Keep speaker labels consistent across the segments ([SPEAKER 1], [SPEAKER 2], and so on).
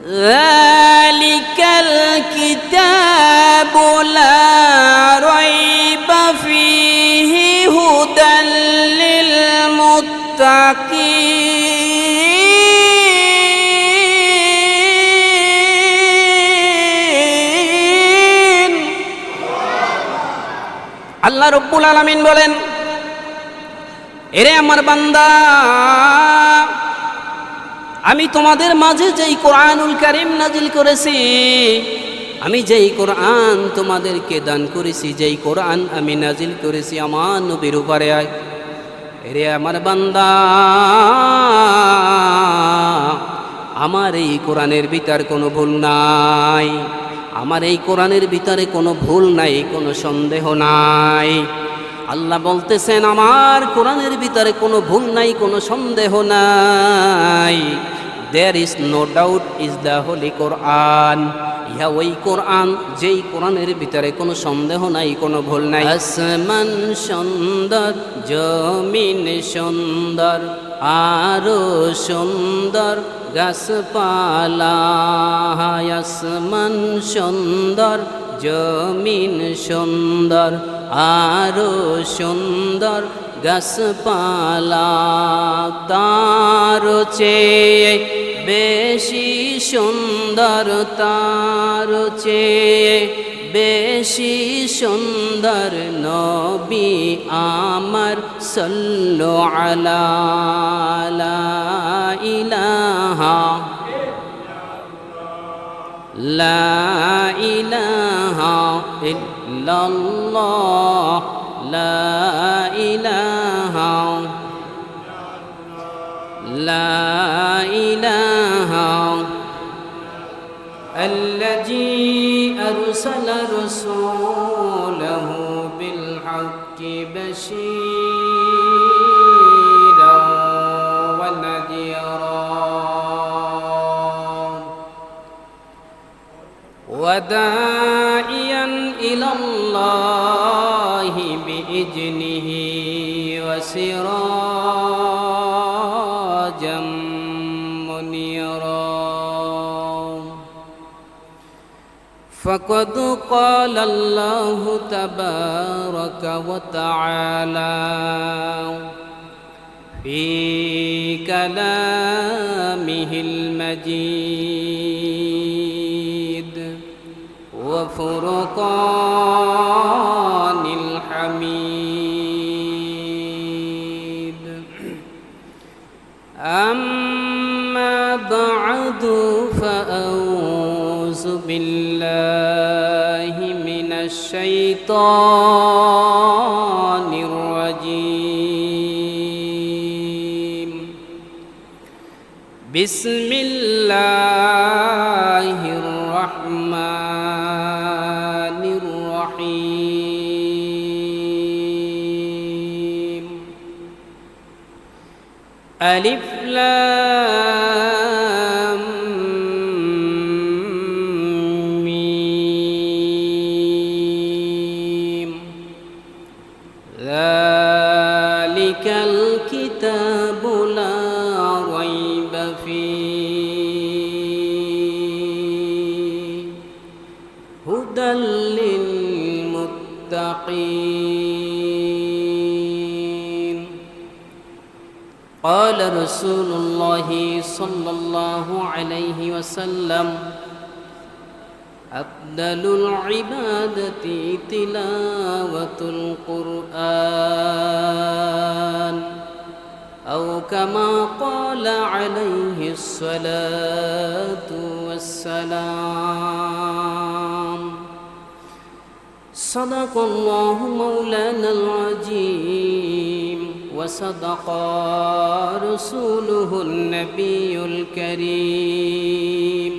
[SPEAKER 1] ذلك الكتاب لا ريب فيه هدى للمتقين আল্লাহ রব্বুল আলামিন বলেন, এরে আমার বান্দা, আমি তোমাদের মাঝে যেই কোরআনুল কারীম নাজিল করেছি, আমি যেই কোরআন তোমাদেরকে দান করেছি, যেই কোরআন আমি নাজিল করেছি আমার নবীর উপরে, এরে আমার বান্দা, আমার এই কোরআনের ভিতর কোনো ভুল নাই, আমার এই কোরআনের ভিতরে কোনো ভুল নাই, কোনো সন্দেহ নাই। আল্লাহ বলতেছেন আমার কোরআনের ভিতরে কোনো ভুল নাই, কোনো সন্দেহ নাই। There is no doubt is the holy Quran. ইহা ওই কোরআন যেই কোরআনের ভিতরে কোনো সন্দেহ নাই, কোনো ভুল নাই। আসমান সুন্দর, জমিন সুন্দর, আরো সুন্দর গাছপালা। আসমান সুন্দর, জমিন সুন্দর, আরো সুন্দর গাছপালা। তার চেয়ে বেশি সুন্দর, তার চেয়ে বেশি সুন্দর নবী আমার সাল্লু আলা লা ইলাহা লা ইলাহা ইল্লাল্লাহ লা ইলাহা লা ইলাহা الذي أرسل رسوله بالحق بشيرا ونذيرا وداعيا إلى الله بإذنه وسراجا منيرا فقد قال الله تبارك وتعالى في كلامه المجيد وفرقان الحميد أما بعد فأعوذ بالله من الشيطان الرجيم بسم الله الرحمن الرحيم ألف لام ميم ذلك الكتاب لا ريب فيه هدى للمتقين قال رسول الله صلى الله عليه وسلم أفضل العبادة تلاوة القرآن أو كما قال عليه الصلاة والسلام صدق الله مولانا العظيم وصدق رسوله النبي الكريم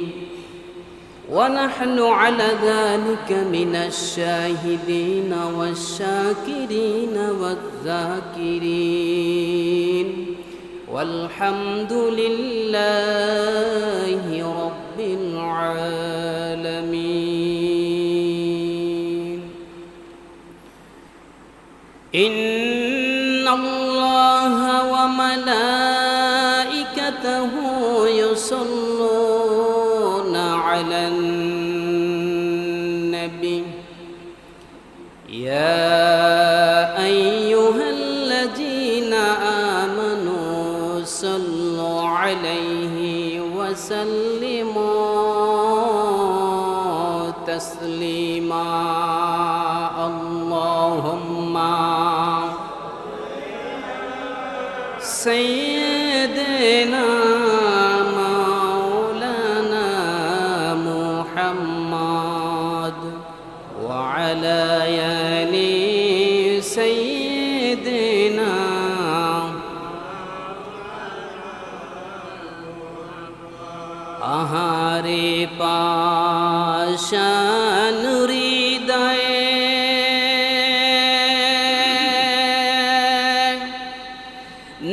[SPEAKER 1] ونحن على ذلك من الشاهدين والشاكرين والذاكرين والحمد لله رب العالمين إن الله وملائكته يصلون على النبي يا أيها الذين آمنوا صلوا عليه وسلموا تسليما اللهم سيدنا مولانا محمد وعلى آل سيدنا আহারে পাশান হৃদয়ে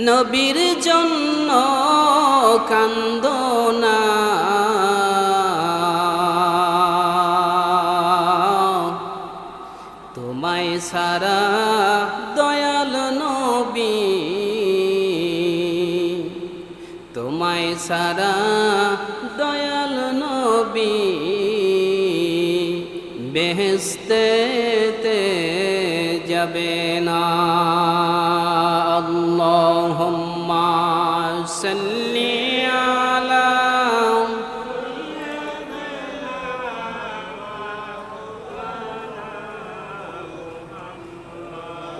[SPEAKER 1] নবীর জন্য কান্দনা তোমায় সারা দয়াল নবী তোমায় সারা দয়াল নবী বেহেশতেতে যাবে না আল্লাহুম্মা সাল্লি আলা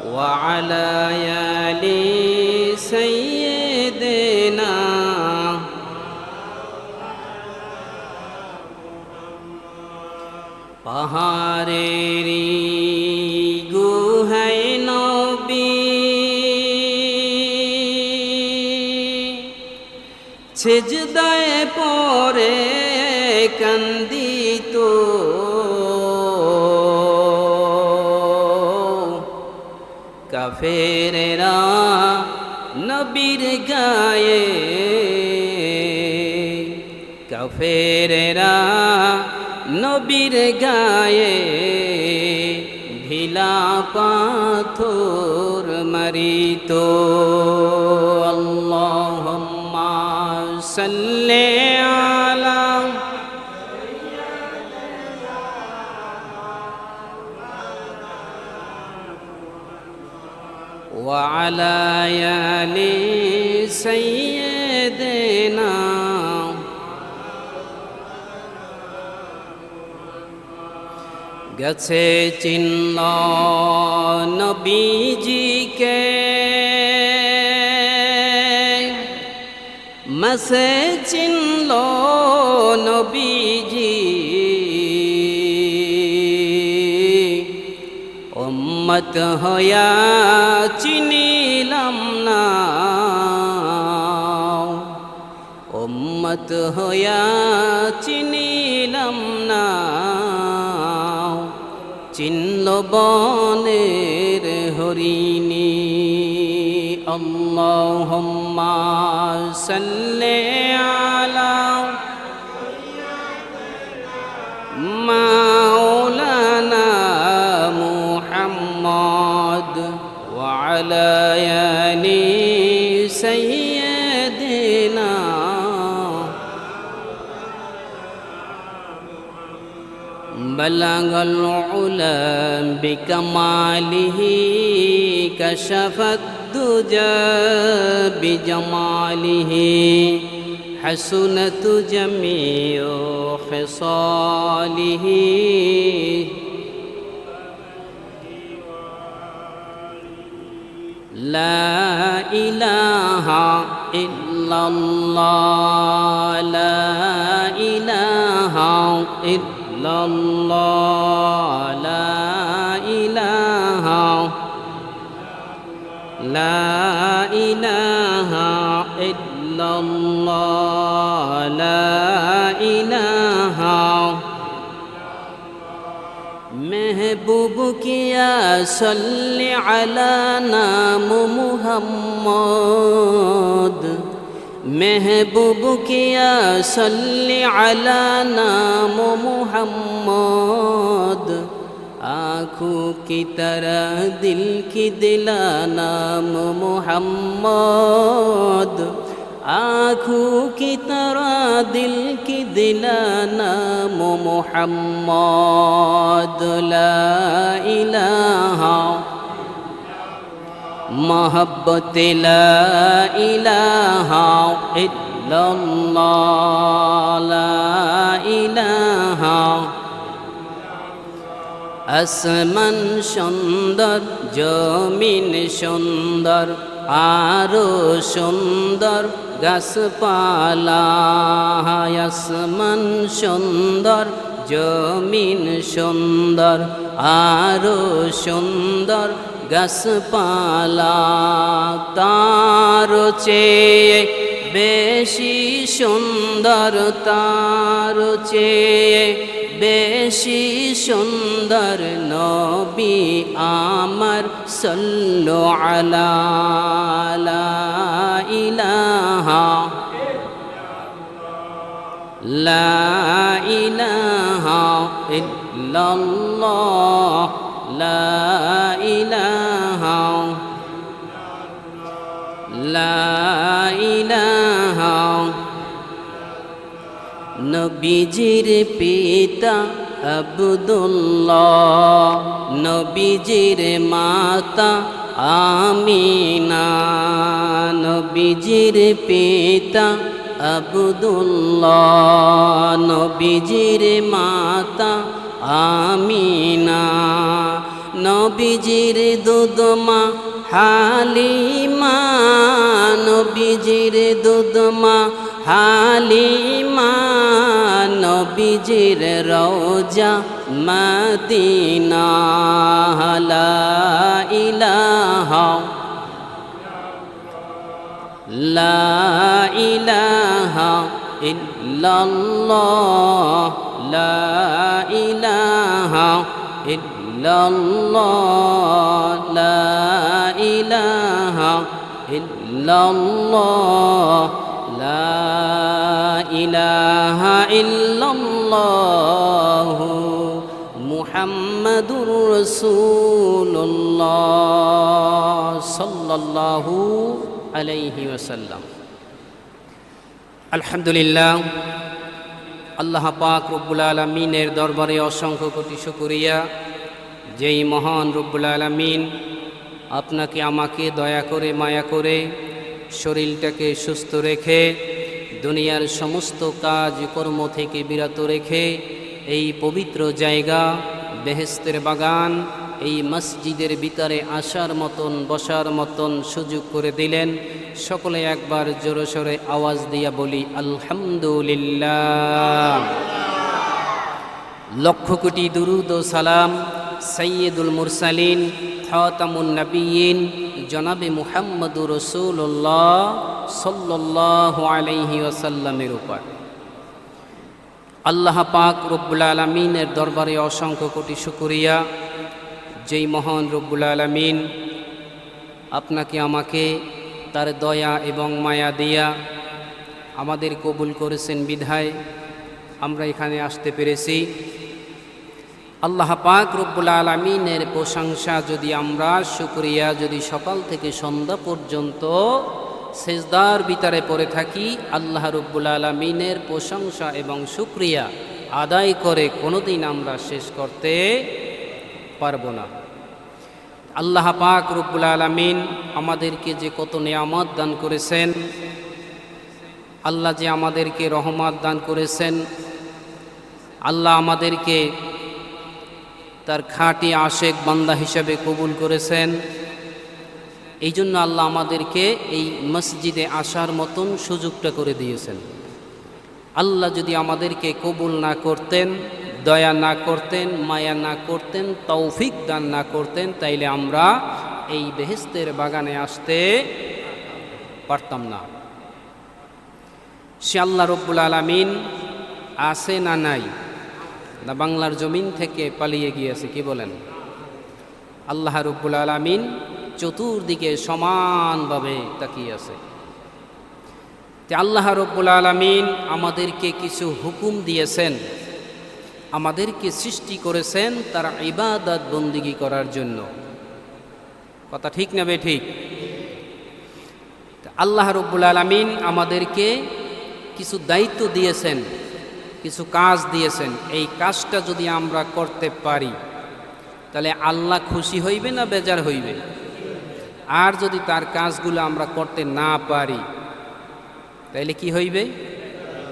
[SPEAKER 1] ওয়া আলা আলি সাইয়্যিদিনা পাহাড়েরি গুহায় নবী সিজদায় পড়ে কান্দিত কাফেরেরা নবীর গায়ে কাফেরেরা নবীর গায়ে ঢিলা পাথর মারিত আল্লাহুম্মা সাল্লি আলা ওয়া আলা আলি সাইয়্যিদিনা গেছে চিহ্ন নবীজিকে মাসে চিনল নবীজি উম্মত হয়া চিনিলাম না উম্মত হয়া চিনিলাম না চিনল বনের হরিণী আল্লাহুম্মা সাল্লি আলা মাওলানা মুহাম্মদ ওয়া আলা আলি সাইয়্যিদিনা بلغ العلا بكماله كشف الدجى بجماله حسنت جميع خصاله لا إله إلا الله لا إله إلا الله لا إله لا إله إلا الله لا إله महबूब किया सल्ली अला नाम मुहम्मद महबूब किया सल्ली अला नाम मुहम्मद आँखों की तरह दिल की दिला नाम मुहम्मद आँखों की तरह दिल की दिलाना मोहम्मद ला इलाहा मोहब्बत ला इलाहा इल्लल्लाह ला इलाहा আসমান সুন্দর জমিন সুন্দর আরো সুন্দর গাছপালা আসমান সুন্দর জমিন সুন্দর আরো সুন্দর গাছপালা তার চেয়ে বেশি সুন্দর তার চেয়ে বেশি সুন্দর নবী আমার সাল্লু আলা লা ইলাহা লা ইলাহা ইল্লাল্লাহ লা ইলাহা লা ইলাহা নবীজির পিতা আব্দুল্লাহ নবীজির মাতা আমিনা নবীজির পিতা আব্দুল্লাহ নবীজির মাতা আমিনা নবীজির দুধমা হালিমা নবীজির দুধমা হালিমা নবীজির রওজা মদিনা লা ইলাহা লা ইলাহা ইল্লাল্লাহ লা ইলাহা ইল্লাল্লাহ লা ইলাহা ইল্লাল্লাহ লা ইলাহা ইল্লাল্লাহ মুহাম্মাদুর রাসূলুল্লাহ সাল্লাল্লাহু আলাইহি ওয়াসাল্লাম। আলহামদুলিল্লাহ, আল্লাহ পাক রব্বুল আলামিনের দরবারে অসংখ্য কোটি শুকরিয়া, যেই মহান রব্বুল আলামিন আপনাকে আমাকে দয়া করে মায়া করে শরীরটাকে সুস্থ রেখে দুনিয়ার সমস্ত কাজ কর্ম থেকে বিরত রেখে এই পবিত্র জায়গা বেহেশতের বাগান এই মসজিদের ভিতরে আসার মতন বসার মতন সুযোগ করে দিলেন। সকলে একবার জোরে সোরে আওয়াজ দিয়া বলি আলহামদুলিল্লাহ। লক্ষ কোটি দুরুদ ও সালাম সৈয়দুল মুরসালিন খাতামুন নবিয়্যিন জনাবে মুহাম্মদুর রাসূলুল্লাহ সাল্লাল্লাহু আলাইহি ওয়াসাল্লামের উপর। আল্লাহ পাক রব্বুল আলামিনের দরবারে অসংখ্য কোটি শুকরিয়া, যেই মহান রব্বুল আলামিন আপনাকে আমাকে তার দয়া এবং মায়া দিয়া আমাদের কবুল করেছেন বিধায় আমরা এখানে আসতে পেরেছি। আল্লাহ পাক রব্বুল আলামিনের প্রশংসা যদি আমরা শুকরিয়া যদি সকাল থেকে সন্ধ্যা পর্যন্ত সেজদার ভিতরে পড়ে থাকি, আল্লাহ রব্বুল আলামিনের প্রশংসা এবং শুকরিয়া আদায় করে কোনোদিন আমরা শেষ করতে পারব না। আল্লাহ পাক রব্বুল আলামিন আমাদেরকে যে কত নিয়ামত দান করেছেন, আল্লাহ যে আমাদেরকে রহমত দান করেছেন, আল্লাহ আমাদেরকে তার খাঁটি আশেক বান্দা হিসেবে কবুল করেছেন। এই জন্য আল্লাহ আমাদেরকে এই মসজিদে আসার মতন সুযোগটা করে দিয়েছেন। আল্লাহ যদি আমাদেরকে কবুল না করতেন, দয়া না করতেন, মায়া না করতেন, তৌফিক দান না করতেন, তাইলে আমরা এই বেহেশতের বাগানে আসতে পারতাম না। সে আল্লাহ রব্বুল আলামিন আছে না নাই, না বাংলার জমিন থেকে পালিয়ে গিয়েছে, কি বলেন? আল্লাহ রব্বুল আলামিন চতুর্দিকে সমানভাবে তাকিয়ে আছে। আল্লাহ রব্বুল আলামিন আমাদেরকে কিছু হুকুম দিয়েছেন, আমাদেরকে সৃষ্টি করেছেন তার ইবাদত বন্দিগি করার জন্য। কথা ঠিক না বে ঠিক? আল্লাহ রাব্বুল আলামিন আমাদেরকে কিছু দায়িত্ব দিয়েছেন, কিছু কাজ দিয়েছেন। এই কাজটা যদি আমরা করতে পারি তাহলে আল্লাহ খুশি হইবে না বেজার হইবে? আর যদি তার কাজগুলো আমরা করতে না পারি তাহলে কি হইবে?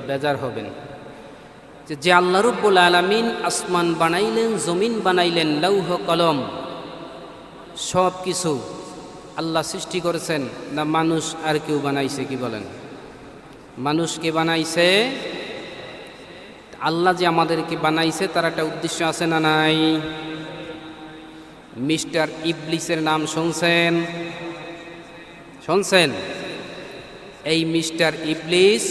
[SPEAKER 1] বেজার হবেন। যে আল্লাহ রাব্বুল আলামিন আসমান বানাইলেন, জমিন বানাইলেন, লৌহ কলম সব কিছু আল্লাহ সৃষ্টি করেছেন না মানুষ আর কেউ বানাইছে? কি বলেন? মানুষকে বানাইছে। আল্লাহ যে আমাদেরকে বানাইছে তার একটা উদ্দেশ্য আছে না নাই? মিস্টার ইবলিসের নাম শুনছেন? শুনছেন? এই মিস্টার ইবলিস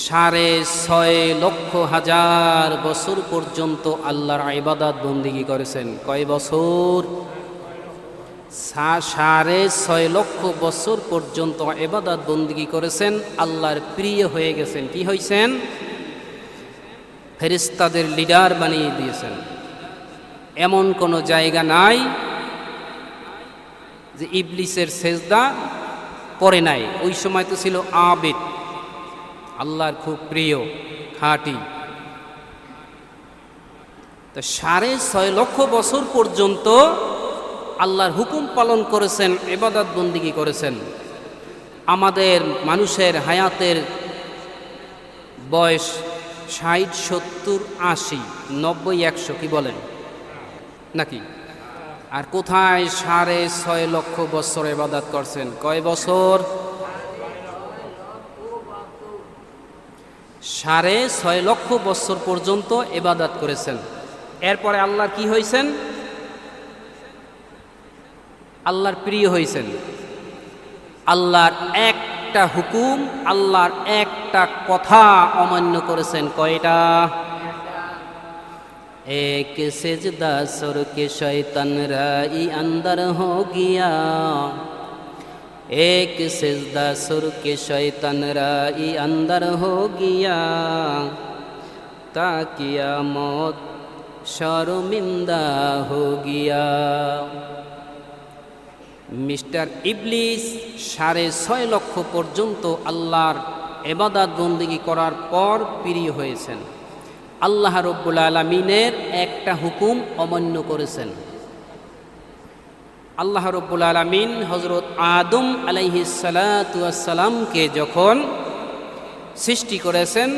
[SPEAKER 1] 6,500,000 বছর পর্যন্ত আল্লাহর ইবাদত বন্দেগী করেছেন। কয় বছর? 6,500,000 বছর পর্যন্ত ইবাদত বন্দেগী করেছেন, আল্লাহর প্রিয় হয়ে গেছেন। কি হয়েছেন? ফেরেশতাদের লিডার বানিয়ে দিয়েছেন। এমন কোনো জায়গা নাই যে ইবলিসের সেজদা পড়ে নাই। ওই সময় তো ছিল আবিদ, আল্লাহর খুব প্রিয়, খাঁটি। তো 6,500,000 বছর পর্যন্ত আল্লাহর হুকুম পালন করেছেন, ইবাদত বন্দেগী করেছেন। আমাদের মানুষের হায়াতের বয়স 60, 70, 80, 90, 100 কি বলেন নাকি? আর কোথায় 6,500,000 বছর ইবাদত করছেন? কয় বছর? 6,500,000 বছর পর্যন্ত ইবাদত করেছেন। এরপরে আল্লাহর কি হয়েছেন? আল্লাহর প্রিয় হয়েছেন। আল্লাহর একটা হুকুম, আল্লাহর একটা কথা অমান্য করেছেন। কয়টা? एक सिजदा सुर के शैतान राई अंदर हो गया, एक सिजदा सुर के शैतान राई अंदर हो गया, ताकिया मौत शर्मिंदा हो गया। মিস্টার ইবলিস 6,500,000 পর্যন্ত আল্লাহর ইবাদত বন্দেগী করার পর প্রিয় হয়েছেন। আল্লাহ রাব্বুল আলামিনের একটা হুকুম অমান্য করেছেন। আল্লাহ রাব্বুল আলামিন হযরত আদম আলাইহিস সালাতু ওয়াস সালামকে যখন সৃষ্টি করেছেন,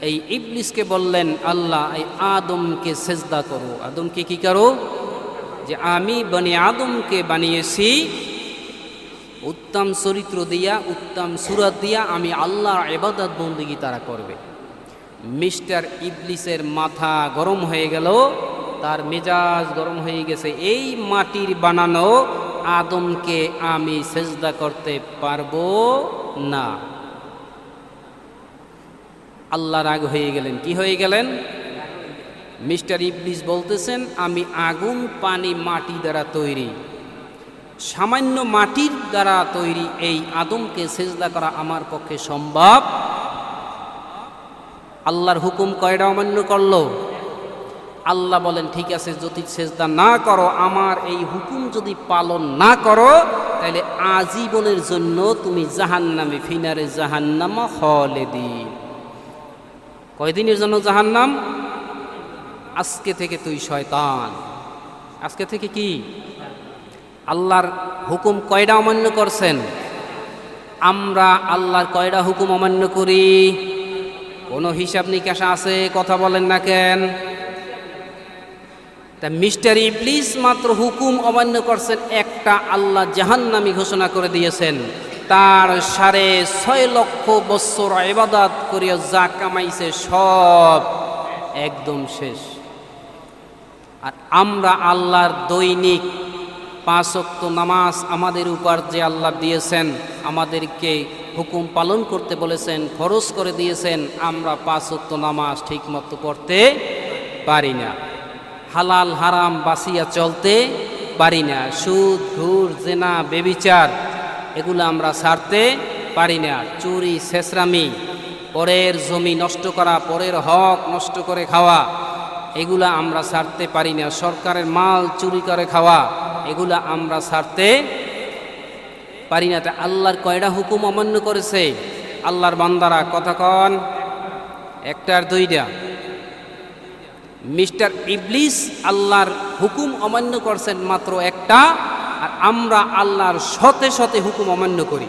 [SPEAKER 1] এই ইবলিসকে বললেন আল্লাহ এই আদমকে সেজদা করো। আদমকে কি করো? যে আমি বনি আদমকে বানিয়েছি উত্তম চরিত্র দিয়া, উত্তম সুরত দিয়া, আমি আল্লাহর ইবাদত বন্দেগী তারা করবে। মিস্টার ইবলিসের মাথা গরম হয়ে গেল, তার মেজাজ গরম হয়ে গেছে। এই মাটির বানানো আদমকে আমি সেজদা করতে পারবো না। আল্লাহ রাগ হয়ে গেলেন। কি হয়ে গেলেন? মিস্টার ইবলিস বলতেছেন আমি আগুন, পানি, মাটি দ্বারা তৈরি, সামান্য মাটির দ্বারা তৈরি এই আদমকে সেজদা করা আমার পক্ষে সম্ভব। আল্লাহর হুকুম কয়টা অমান্য করলো? আল্লাহ বলেন ঠিক আছে, যদি সেজদা না করো, আমার এই হুকুম যদি পালন না করো, তাহলে আজীবনের জন্য তুমি জাহান্নামে, ফিনারে জাহান্নামা খালিদিন। কয়দিনের জন্য জাহান্নাম? আজকে থেকে তুই শয়তান। আজকে থেকে কি? আল্লাহর হুকুম কয়টা অমান্য করছেন? আমরা আল্লাহর কয়টা হুকুম অমান্য করি? কোনো হিসাব নিকাশ আছে? কথা বলেন না কেন? তা মিস্টার ইবলিস মাত্র হুকুম অমান্য করছেন একটা, আল্লাহ জাহান্নামী ঘোষণা করে দিয়েছেন। তার 6,500,000 বছর ইবাদত করিয়া যা কামাইছে সব একদম শেষ। আর আমরা আল্লাহর দৈনিক 5 ওয়াক্ত নামাজ আমাদের উপর যে আল্লাহ দিয়েছেন, আমাদেরকে হুকুম পালন করতে বলেছেন, ফরজ করে দিয়েছেন, আমরা 5 ওয়াক্ত নামাজ ঠিকমতো পড়তে পারি না। হালাল হারাম বাঁচিয়া চলতে পারি না। সুদ, ঘুষ, জেনা, বেবিচার এগুলো আমরা ছাড়তে পারি না। চুরি, ছেঁচড়ামি, পরের জমি নষ্ট করা, পরের হক নষ্ট করে খাওয়া, এগুলা আমরা ছাড়তে পারি না। সরকারের মাল চুরি করে খাওয়া, এগুলা আমরা ছাড়তে পারি না। আল্লাহর কয়টা হুকুম অমান্য করেছে আল্লাহর বান্দারা? কথা কন, একটা আর দুইটা? মিস্টার ইবলিস আল্লাহর হুকুম অমান্য করছেন মাত্র একটা, আর আমরা আল্লাহর শতে শতে হুকুম অমান্য করি।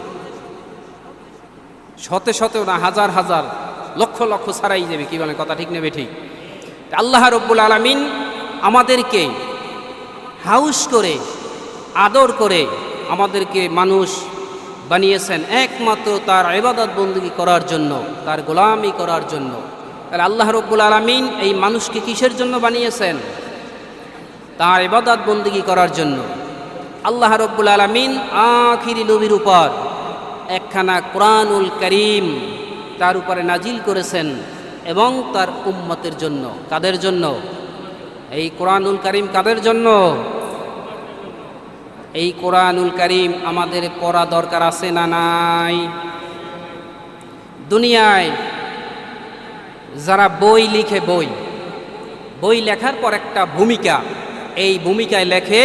[SPEAKER 1] শতে শতেও না, হাজার হাজার, লক্ষ লক্ষ ছাড়াই যাবে। কি বলেন, কথা ঠিক নেবে? ঠিক। আল্লাহ রব্বুল আলামিন আমাদেরকে হাউস করে, আদর করে আমাদেরকে মানুষ বানিয়েছেন একমাত্র তার ইবাদত বন্দেগী করার জন্য, তার গোলামি করার জন্য। তাহলে আল্লাহ রব্বুল আলামিন এই মানুষকে কিসের জন্য বানিয়েছেন? তার ইবাদত বন্দেগী করার জন্য। আল্লাহ রব্বুল আলামিন আখিরি নবীর উপর একখানা কোরআনুল কারীম তার উপরে নাজিল করেছেন এবং তার উম্মতের জন্য। কাদের জন্য এই কোরআনুল কারীম? কাদের জন্য? এই কোরআনুল কারীম আমাদের পড়া দরকার আছে না নাই? দুনিয়ায় যারা বই লিখে, বই লেখার পর একটা ভূমিকা, এই ভূমিকায় লেখে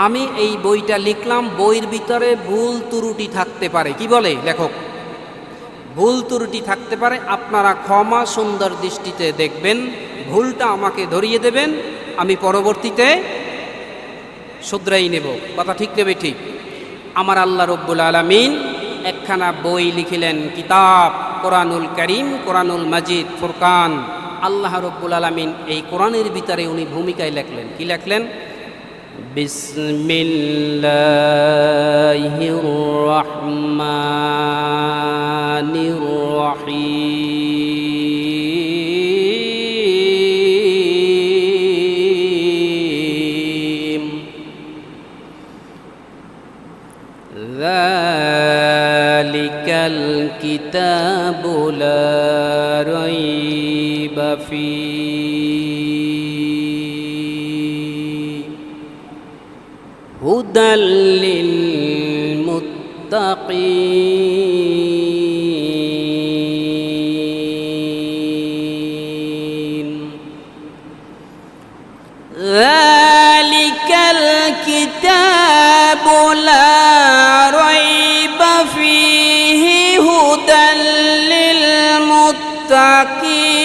[SPEAKER 1] আমি এই বইটা লিখলাম, বইয়ের ভিতরে ভুল ত্রুটি থাকতে পারে। কি বলে লেখক? ভুল ত্রুটি থাকতে পারে, আপনারা ক্ষমা সুন্দর দৃষ্টিতে দেখবেন, ভুলটা আমাকে ধরিয়ে দেবেন, আমি পরবর্তীতে শুধরাই নেব। কথা ঠিক নেবে? ঠিক। আমার আল্লাহ রব্বুল আলামিন একখানা বই লিখিলেন, কিতাব কোরআনুল কারীম, কোরআনুল মাজিদ, ফুরকান। আল্লাহ রব্বুল আলামিন এই কোরআনের ভিতরে উনি ভূমিকায় লেখলেন। কি লেখলেন? বিসমিল্লাহির রহমানির রহিম যালিকাল কিতাবু লা রাইবা ফীহি হুদাল লিল মুত্তাকিন যালিকাল কিতাবু লা রাইবা ফীহি হুদাল লিল মুত্তাকিন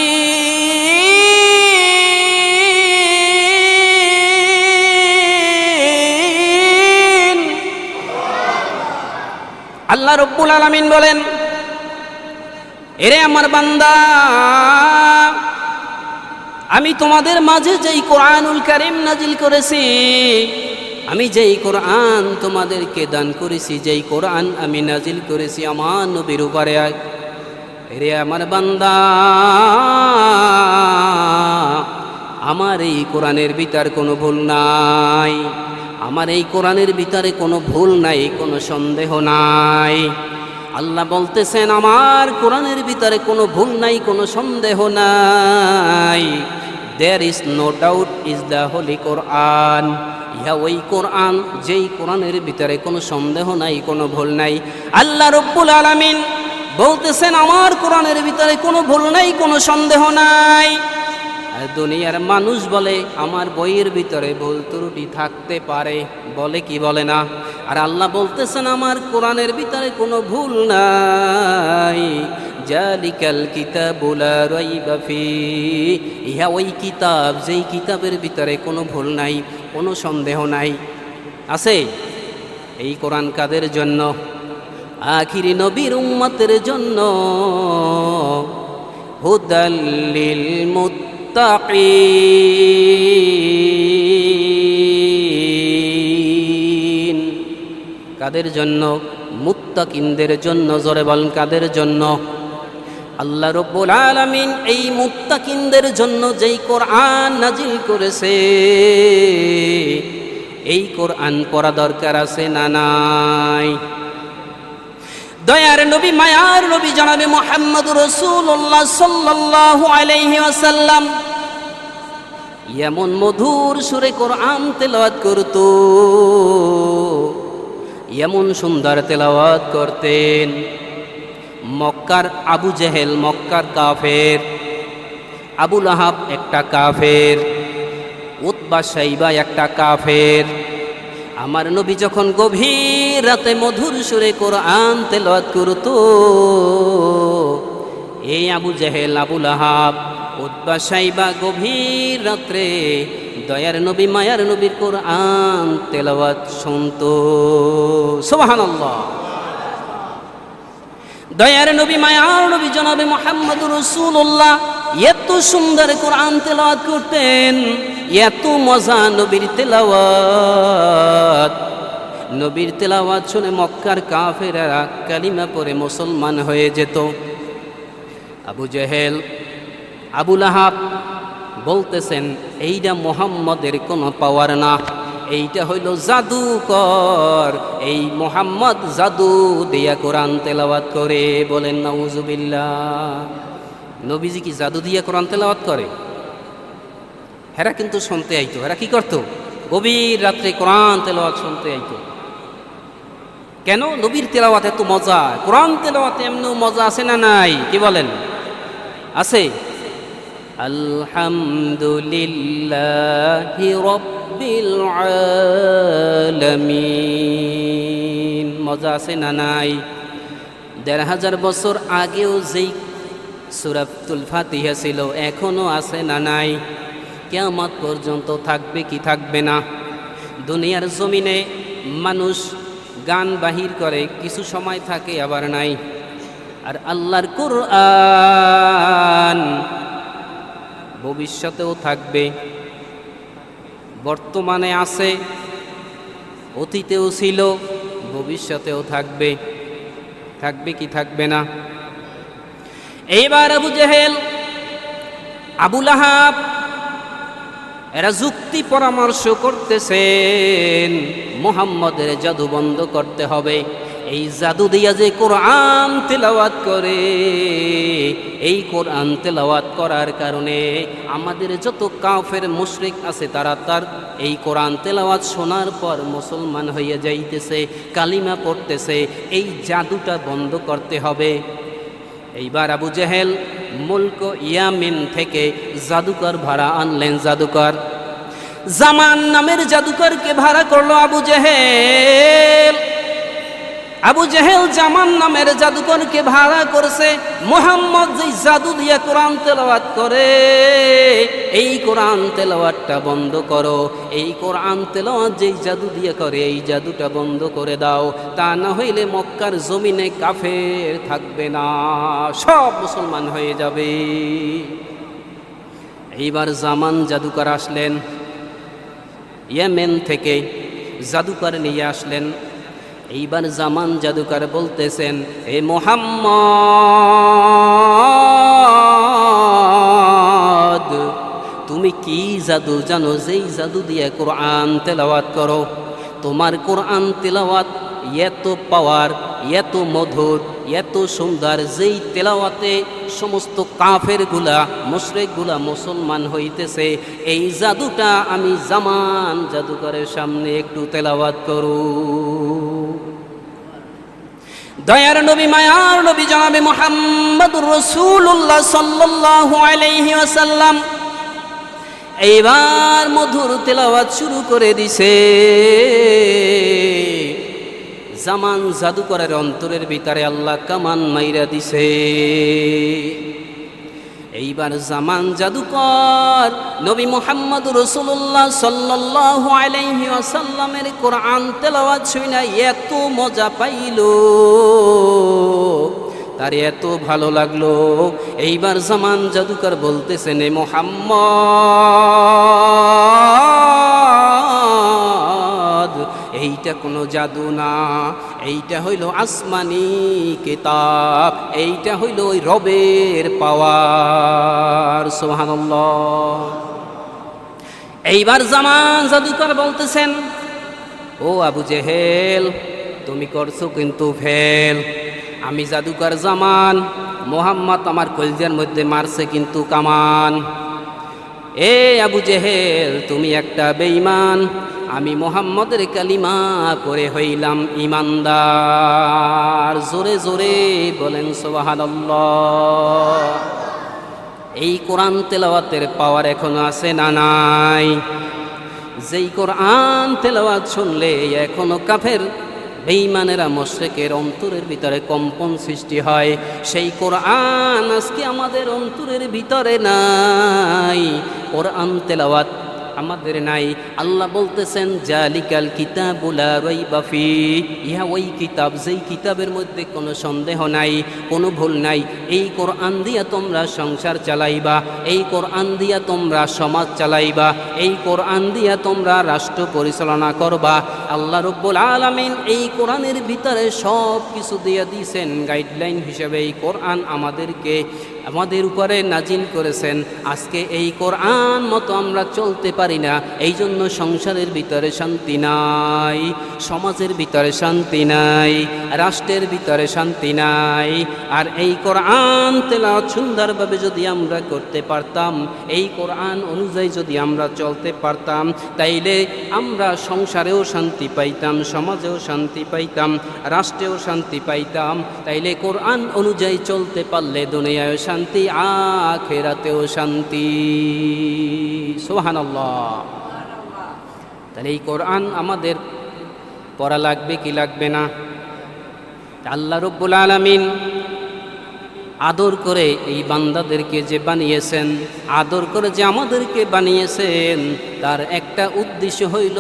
[SPEAKER 1] আল্লাহ রব্বুল আলামিন বলেন, এরে আমার বান্দা, আমি তোমাদের মাঝে যেই কোরআনুল কারীম নাজিল করেছি, আমি যেই কোরআন তোমাদেরকে দান করেছি, যেই কোরআন আমি নাজিল করেছি আমার নবীর উপরে, এরে আমার বান্দা, আমার এই কোরআনের ভিতর কোনো ভুল নাই, আমার এই কোরআনের ভিতরে কোনো ভুল নাই, কোনো সন্দেহ নাই। আল্লাহ বলতেছেন আমার কোরআনের ভিতরে কোনো ভুল নাই, কোনো সন্দেহ নাই। There is no doubt is the holy Quran. ইহা ওই কোরআন যেই কোরআনের ভিতরে কোনো সন্দেহ নাই, কোনো ভুল নাই। আল্লাহ রব্বুল আলামিন বলতেছেন আমার কোরআনের ভিতরে কোনো ভুল নাই, কোনো সন্দেহ নাই। আর দুনিয়ার মানুষ বলে আমার বইয়ের ভিতরে ভুল ত্রুটি থাকতে পারে, বলে কি বলে না? আর আল্লাহ বলতেছেন আমার কোরআনের ভিতরে কোনো ভুল নাই। জালিকাল কিতাবু লা রাইবা ফীহি, ইহা ওই কিতাব যেই কিতাবের ভিতরে কোনো ভুল নাই, কোনো সন্দেহ নাই। আছে এই কোরআন কাদের জন্য? আখিরি নবীর উম্মতের জন্য। হুদাল লিল মুত্তাকিন, কাদের জন্য? মুত্তাকিনদের জন্য। জোরে বলেন কাদের জন্য? আল্লাহ রব্বুল আলামিন এই মুত্তাকিনদের জন্য যেই কোরআন নাজিল করেছে, এই কোরআন পড়া দরকার আছে না নাই? দয়ার নবী, মায়ার নবী জনাবে মুহাম্মদুর রাসূলুল্লাহ সাল্লাল্লাহু আলাইহি ওয়াসাল্লাম এমন মধুর সুরে কোরআন তেলাওয়াত করত, এমন সুন্দর তেলাওয়াত করতেন। মক্কার আবু জেহেল, মক্কার কাফের, আবু লাহাব একটা কাফের, উতবা শাইবা একটা কাফের, আমার নবী যখন গভীর রাতে মধুর সুরে কোরআন তেলাওয়াত করত, এই আবু জেহেল, আবু লাহাব, উতবা, সাইবা গভীর রাত্রে দয়ার নবী, মায়ার নবীর কোরআন তেলাওয়াত শুনতো। সুবহানাল্লাহ। দয়ার নবী, মায়ার নবী জনাবে মুহাম্মদুর রাসূলুল্লাহ এত সুন্দর কোরআন তেলাওয়াত করতেন, এত মজা নবীর তেলাওয়াত। নবীর তেলাওয়াত শুনে মক্কার কাফেররা কালিমা পড়ে মুসলমান হয়ে যেত। আবু জেহেল, আবু লাহাব বলতেছেন এইটা মুহাম্মদের কোনো পাওয়ার না, এইটা হইল জাদুকর, এই মুহাম্মদ জাদু দিয়া কোরআন তেলাওয়াত করে। বলেন নাউজুবিল্লাহ। নবীজি কি জাদু দিয়া কোরআন তেলাওয়াত করে? হেরা কিন্তু শুনতে আইতো। হেরা কি করতো? গভীর রাত্রে কোরআন তেলাওয়াত শুনতে আইতো। কেন? নবীর তেলাওয়াত এত মজা। কোরআন তেলাওয়াতে এমন মজা আছে না নাই? কি বলেন? আছে। আলহামদুলিল্লাহি রাব্বিল আলামিন। মজা আছে না নাই? ১৫০০ বছর আগেও যেই সূরাতুল ফাতিহা ছিল এখনো আছে না নাই? কিয়ামত পর্যন্ত থাকবে কি থাকবে না? দুনিয়ার জমিনে মানুষ গান বাহির করে, কিছু সময় থাকে আবার নাই। আর আল্লাহর কোরআন ভবিষ্যতেও থাকবে, বর্তমানে আছে, অতীতেও ছিল, ভবিষ্যতেও থাকবে। থাকবে কি থাকবে না? এইবার আবু জেহেল, আবু লাহাব এরা যুক্তি পরামর্শ করতেছেন মুহাম্মদের জাদু বন্ধ করতে হবে। এই জাদু দিয়া যে কোরআন তেলাওয়াত করে, এই কোরআন তেলাওয়াত করার কারণে আমাদের যত কাফের মুশরিক আছে তারা তার এই কোরআন তেলাওয়াত শোনার পর মুসলমান হইয়া যাইতেছে, কালিমা পড়তেছে। এই জাদুটা বন্ধ করতে হবে। এইবার আবু জেহেল মুলক ইয়ামিন থেকে জাদুকর ভাড়া আনলেন। জাদুকর জামান নামের জাদুকরকে ভাড়া করলো আবু জেহেল। আবু জেহেল জামান নামের জাদুকরকে ভাড়া করছে। মুহাম্মদ যেই জাদু দিয়ে কোরআন তেলাওয়াত করে, এই কোরআন তেলাওয়াতটা বন্ধ করো। এই কোরআন তেলাওয়াত যেই জাদু দিয়ে করে, এই জাদুটা বন্ধ করে দাও। তা না হইলে মক্কার জমিনে কাফের থাকবে না, সব মুসলমান হয়ে যাবে। এইবার জামান জাদুকর আসলেন, ইয়েমেন থেকে জাদুকর নিয়ে আসলেন। এইবার জামান জাদুকর বলতেছেন, এ মুহাম্মদ, তুমি কি জাদু জানো যেই জাদু দিয়ে কোরআন তেলাওয়াত করো? তোমার কোরআন তেলাওয়াত এত পাওয়ার, এত মধুর, এত সুন্দর, যেই তেলাওয়াতে সমস্ত কাফেরগুলা, মুশরিকগুলা মুসলমান হইতেছে। এই জাদুটা আমি জামান জাদুকরের সামনে একটু তেলাওয়াত করু। দয়ার নবী, মায়ার নবী জনাবে মুহাম্মদুর রাসূলুল্লাহ সাল্লাল্লাহু আলাইহি ওয়াসাল্লাম এইবার মধুর তেলাওয়াত শুরু করে দিছে। জামান জাদুকরের অন্তরের ভিতরে আল্লাহ কামান মাইরা দিছে। এইবার জামান জাদুকর নবী মুহাম্মদুর রাসূলুল্লাহ সাল্লাল্লাহু আলাইহি ওয়াসাল্লামের কোরআন তেলাওয়াত শুনে এত মজা পাইল, তার এত ভালো লাগলো। এইবার জামান জাদুকর বলতেছেন, এ মুহাম্মদ, এইটা কোনো জাদু না, এইটা হইল আসমানি কিতাব, এইটা হইল ওই রবের পাওয়ার। সুবহানাল্লাহ। এইবার জামান জাদুকর বলতেছেন, ও আবু জেহেল, তুমি করছো কিন্তু ফেল। আমি জাদুকর জামান, মুহাম্মদ আমার কলজার মধ্যে মারছে কিন্তু কামান। এ আবু জেহেল, তুমি একটা বেঈমান। আমি মুহাম্মদের কালিমা পড়ে হইলাম ঈমানদার। জোরে জোরে বলেন সুবহানাল্লাহ। এই কোরআন তেলাওয়াতের পাওয়ার এখনো আছে না নাই? যেই কোরআন তেলাওয়াত শুনলে এখনো কাফের বেঈমানেরা মুশরিকের অন্তরের ভিতরে কম্পন সৃষ্টি হয়, সেই কোরআন আজকে আমাদের অন্তরের ভিতরে নাই। কোরআন তেলাওয়াত আমাদের নাই। আল্লাহ বলতেছেন জালিকাল কিতাবু লা রাইবা ফি, ইহা ওই কিতাব যেই কিতাবের মধ্যে কোনো সন্দেহ নাই, কোনো ভুল নাই। এই কোরআন দিয়া তোমরা সংসার চালাইবা, এই কোরআন দিয়া তোমরা সমাজ চালাইবা, এই কোরআন দিয়া তোমরা রাষ্ট্র পরিচালনা করবা। আল্লাহ রব্বুল আলামিন এই কোরআনের ভিতরে সব কিছু দিয়ে দিয়েছেন গাইডলাইন হিসেবে। এই কোরআন আমাদের উপরে নাজিল করেছেন। আজকে এই কোরআন মতো আমরা চলতে পারি না, এই জন্য সংসারের ভিতরে শান্তি নাই, সমাজের ভিতরে শান্তি নাই, রাষ্ট্রের ভিতরে শান্তি নাই। আর এই কোরআন তেলাওয়াত সুন্দরভাবে যদি আমরা করতে পারতাম, এই কোরআন অনুযায়ী যদি আমরা চলতে পারতাম, তাইলে আমরা সংসারেও শান্তি পাইতাম, সমাজেও শান্তি পাইতাম, রাষ্ট্রেও শান্তি পাইতাম। তাইলে কোরআন অনুযায়ী চলতে পারলে দুনিয়ায় শান্তি, আখিরাতেও শান্তি। সুবহানাল্লাহ। তাহলে এই কোরআন আমাদের পড়া লাগবে কি লাগবে না? আল্লাহ রব্বুল আলামিন আদর করে এই বান্দাদেরকে যে বানিয়েছেন, আদর করে যে আমাদেরকে বানিয়েছেন, তার একটা উদ্দেশ্য হইল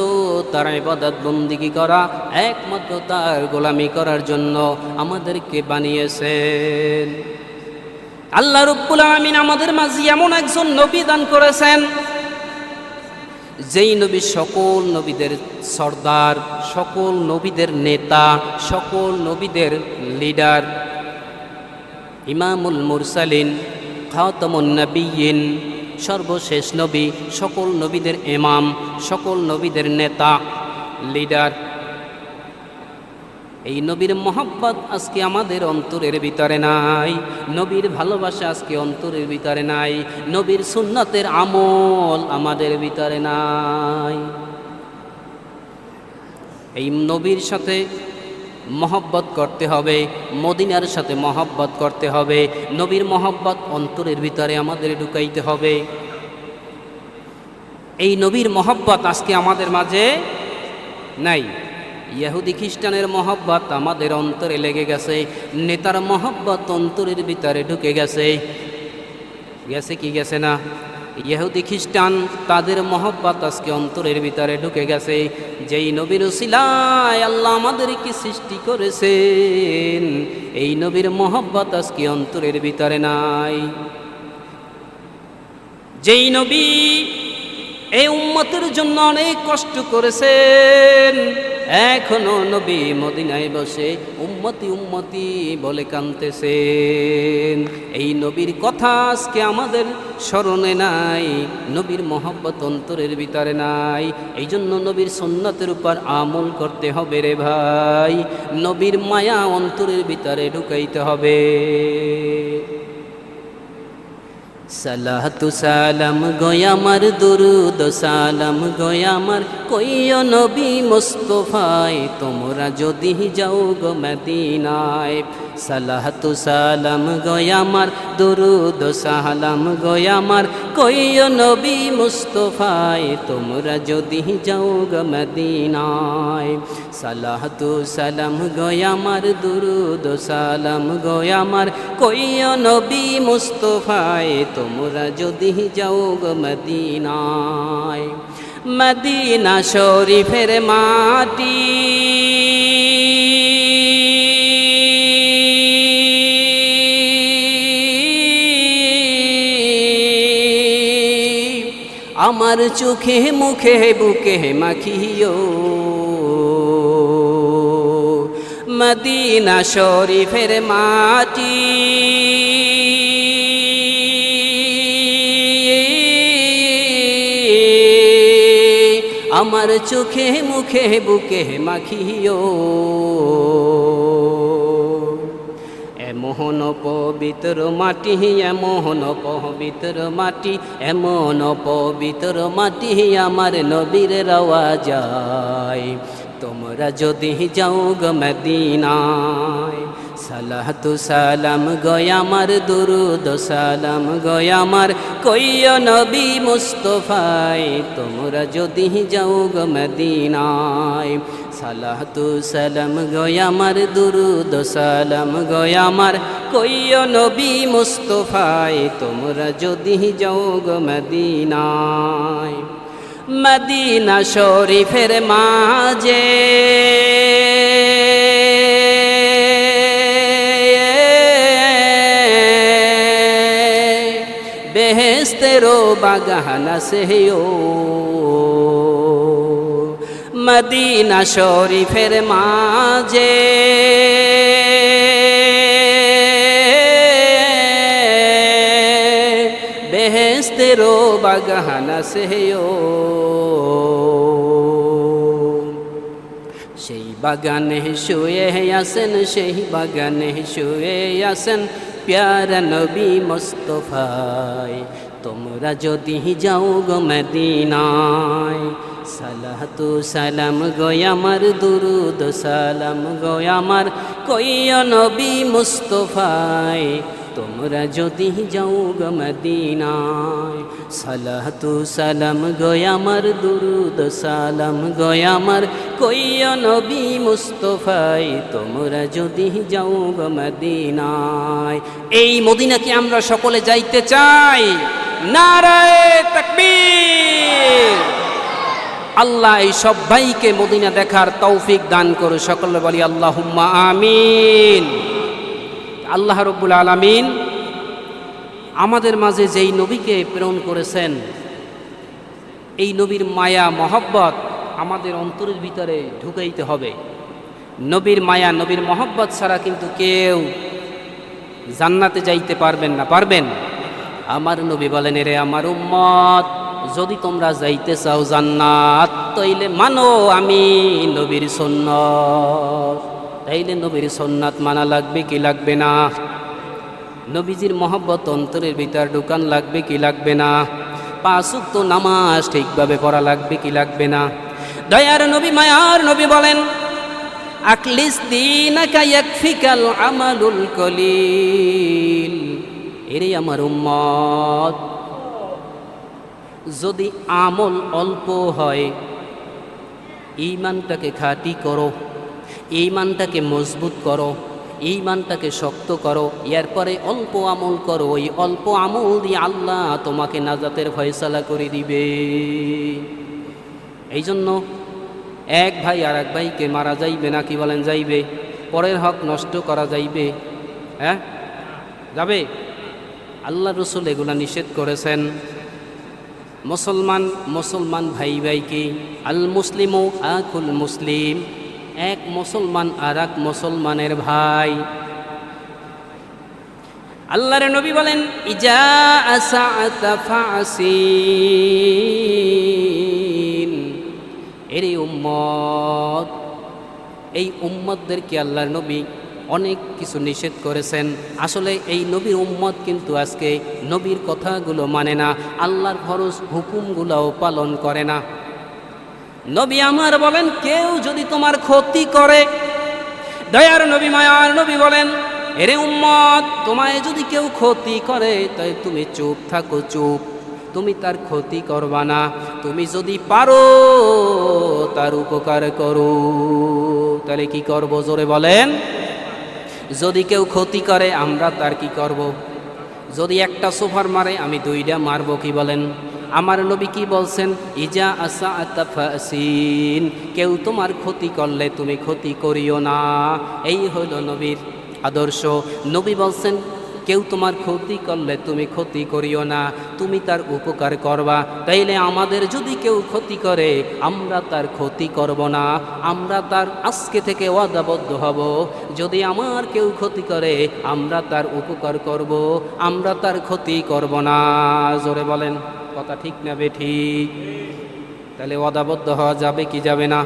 [SPEAKER 1] তার ইবাদত বন্দেগী করা, একমাত্র তার গোলামি করার জন্য আমাদেরকে বানিয়েছেন। আল্লাহ রব্বুল আলামিন আমাদের মাঝে এমন একজন নবী দান করেছেন, যেই নবী সকল নবীদের সর্দার, সকল নবীদের নেতা, সকল নবীদের লিডার, ইমামুল মুরসালিন, খাতামুন নবিয়্যিন, সর্বশেষ নবী, সকল নবীদের ইমাম, সকল নবীদের নেতা, লিডার। এই নবীর মহব্বত আজকে আমাদের অন্তরের ভিতরে নাই, নবীর ভালোবাসা আজকে অন্তরের ভিতরে নাই, নবীর সুন্নতের আমল আমাদের ভিতরে নাই। এই নবীর সাথে মহব্বত করতে হবে, মদিনার সাথে মহব্বত করতে হবে, নবীর মহব্বত অন্তরের ভিতরে আমাদের ঢুকাইতে হবে। এই নবীর মহব্বত আজকে আমাদের মাঝে নাই। ইহুদি খ্রিস্টানের মহব্বত আমাদের অন্তরে লেগে গেছে, নেতার মহব্বত অন্তরের ভিতরে ঢুকে গেছে। গেছে কি গেছে না? ইহুদি খ্রিস্টান তাদের মহব্বত আজকে অন্তরের ভিতরে ঢুকে গেছে। যেই নবীর উসিলায় আল্লাহ আমাদেরকে সৃষ্টি করেছেন, এই নবীর মহব্বত আজকে অন্তরের ভিতরে নাই। যেই নবী এই উম্মতের জন্য অনেক কষ্ট করেছেন, এখনো নবী মদিনায় বসে উম্মতি উম্মতি বলে কাঁদতেছেন। এই নবীর কথা আজকে আমাদের স্মরণে নাই, নবীর মহব্বত অন্তরের ভিতরে নাই। এই জন্য নবীর সুন্নতের উপর আমল করতে হবে রে ভাই, নবীর মায়া অন্তরের ভিতরে ঢুকাইতে হবে। সালাতু সালাম গোয়ামার, দুরুদ সালাম গোয়ামার, কইও নবী মুস্তাফায় তোমরা যদি যাও গো মদিনায়। সালাতু সালাম গোয়ামার, দুরুদ সালাম গোয়ামার, কইও নবী মুস্তাফায় তোমরা যদি যাও গো মদিনায়। সালাতু সালাম গোয়ামার, দুরুদ সালাম গোয়ামার, কইও নবী মুস্তাফায় তোমরা যদি যাও গো মদিনায়। মদিনা শরীফের মাটি আমার চোখে মুখে বুকে মাখিও। মদিনা শরীফের মাটি আমার চোখে মুখে বুকে মাখিও। এমন পবিত্র মাটি, এমন পবিত্র মাটি, এমন পবিত্র মাটি আমার নবীর রওয়া যায়। তোমরা যদি যাও গো মদিনায়। সালাতু সালাম গয় আমার দুরুদ সালাম গয় আমার কইয় নবী মুস্তফায় তোমরা যদি যাও গো মদিনায় সালাতু সালাম গয় আমার দুরুদ সালাম গয় আমার কইয় নবী মুস্তফায় তোমরা যদি যাও গো মদিনায় মদিনা শরীফের মাঝে বেহেশতেরো বাগান আছে ও মদিনা শরীফের মাঝে বেহেশতেরো বাগান আছে ও সেই বাগানে শুয়ে আছেন সেই বাগানে শুয়ে আছেন প্যারা নবী মুস্তফায় তোমরা যদি যাও গো মদিনায় সালাতু সালাম গয় আমার দুরুদ সালাম গয় আমার কইয় নবী মুস্তফায় তোমরা যদি যাও গো মদিনায় সালাতু সালাম গয় আমার দুরুদ সালাম গয় আমার কইয় নবী মুস্তফায় তোমরা যদি যাও গো মদিনায় এই মদিনাকে আমরা সকলে যাইতে চাই নারায়ে তাকবীর আল্লাহ এই সব ভাইকে মদিনা দেখার তৌফিক দান করো সকলে বলি আল্লাহুম্মা আমিন আল্লাহ রাব্বুল আলামিন আমাদের মাঝে যেই নবীকে প্রেরণ করেছেন এই নবীর মায়া মহব্বত আমাদের অন্তরের ভিতরে ঢুকাইতে হবে নবীর মায়া নবীর মহব্বত ছাড়া কিন্তু কেউ জান্নাতে যাইতে পারবেন না পারবেন আমার নবী বলেন রে আমার উম্মত যদি তোমরা যাইতে চাও জান্নাত তাইলে মানো আমি নবীর সুন্নাত তাইলে নবীর সুন্নাত মানা লাগবে কি লাগবে না নবীজির মহব্বত অন্তরের ভিতর ঢুকান লাগবে কি লাগবে না পাঁচ ওয়াক্ত নামাজ ঠিকভাবে পড়া লাগবে কি লাগবে না দয়ার নবী মায়ার নবী বলেন আকলিস দীনাকা ইয়াকফিকাল আমালুল কলিল এরে আমার উম্মত যদি আমল অল্প হয় ঈমানটাকে খাঁটি করো ঈমানটাকে মজবুত করো ঈমানটাকে শক্ত করো এরপরে অল্প আমল করো ওই অল্প আমল দিয়ে আল্লাহ তোমাকে নাজাতের ফয়সালা করে দিবে এই জন্য এক ভাই আর এক ভাইকে মারা যাইবে না কি বলেন যাইবে পরের হক নষ্ট করা যাইবে হ্যাঁ যাবে আল্লাহ রসুল এগুলা নিষেধ করেছেন মুসলমান ভাই ভাইকে আল মুসলিমু আকুল মুসলিম এক মুসলমান আর এক মুসলমানের ভাই আল্লাহর নবী বলেন ইজা আসাআতা ফাসিন এর উম্মত এই উম্মতদেরকে আল্লাহর নবী অনেক কিছু নিষেধ করেছেন আসলে এই নবীর উম্মত কিন্তু আজকে নবীর কথাগুলো মানে না আল্লাহর ফরজ হুকুমগুলোও পালন করে না নবী আমার বলেন কেউ যদি তোমার ক্ষতি করে দয়ার নবী মায়ার নবী বলেন এরে উম্মত তোমায় যদি কেউ ক্ষতি করে তাই তুমি চুপ থাকো চুপ তুমি তার ক্ষতি করবা না তুমি যদি পারো তার উপকার করো তাহলে কি করব জোরে বলেন যদি কেউ ক্ষতি করে আমরা তার কি করব যদি একটা সোফার মারে আমি দুইটা মারবো কি বলেন আমার নবী কি বলছেন ইজা আসাআতা ফাসিন কেউ তোমার ক্ষতি করলে তুমি ক্ষতি করিও না এই হলো নবীর আদর্শ নবী বলছেন কেউ তোমার ক্ষতি করলে তুমি ক্ষতি করিও না তুমি তার উপকার করবা তাইলে আমাদের যদি কেউ ক্ষতি করে আমরা তার ক্ষতি করব না আমরা তার আজকে থেকে ওয়াদাবদ্ধ হব যদি আমার কেউ ক্ষতি করে আমরা তার উপকার করব আমরা তার ক্ষতি করব না জোরে বলেন কথা ঠিক না বেঠিক তাহলে ওয়াদাবদ্ধ হওয়া যাবে কি যাবে না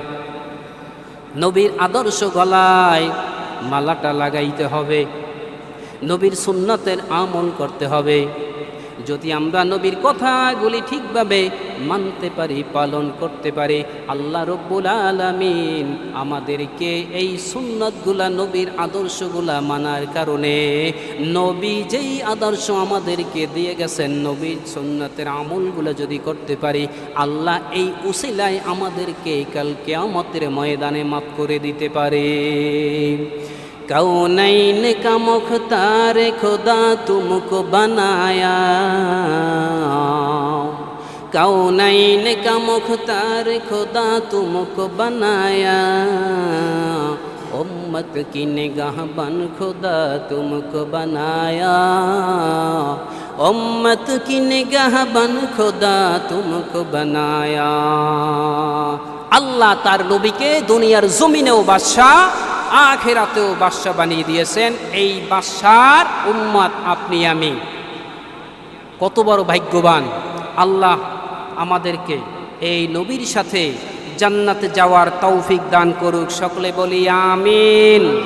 [SPEAKER 1] নবীর আদর্শ গলায় মালাটা লাগাইতে হবে নবীর সুন্নতের আমল করতে হবে যদি আমরা নবীর কথাগুলি ঠিকভাবে মানতে পারি, পালন করতে পারি, আল্লাহ রব্বুল আলামিন আমাদেরকে এই সুন্নাতগুলা, নবীর আদর্শগুলা মানার কারণে, নবী যেই আদর্শ আমাদেরকে দিয়ে গেছেন, নবীর সুন্নাতের আমলগুলো যদি করতে পারি, আল্লাহ এই উসিলায় আমাদেরকে কাল কিয়ামতের ময়দানে মাফ করে দিতে পারে। कौनैन का मुख्तार खुदा तुमको बनाया, कौनैन का मुख्तार खुदा तुमको बनाया, उम्मत की निगाहबान खुदा तुमको बनाया, उम्मत की निगाहबान खुदा तुमको बनाया। আল্লাহ তার নবীকে দুনিয়ার জমিনেও বাদশাহ, আখিরাতেও বাদশাহ বানিয়ে দিয়েছেন। এই বাদশার উম্মত আপনি আমি। কত বড় ভাগ্যবান! আল্লাহ আমাদেরকে এই নবীর সাথে জান্নাতে যাওয়ার তৌফিক দান করুক। সকলে বলি আমিন।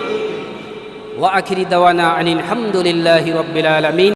[SPEAKER 1] ওয়া আখিরি দাওয়ানা আনিল হামদুলিল্লাহি রাব্বিল আলামিন।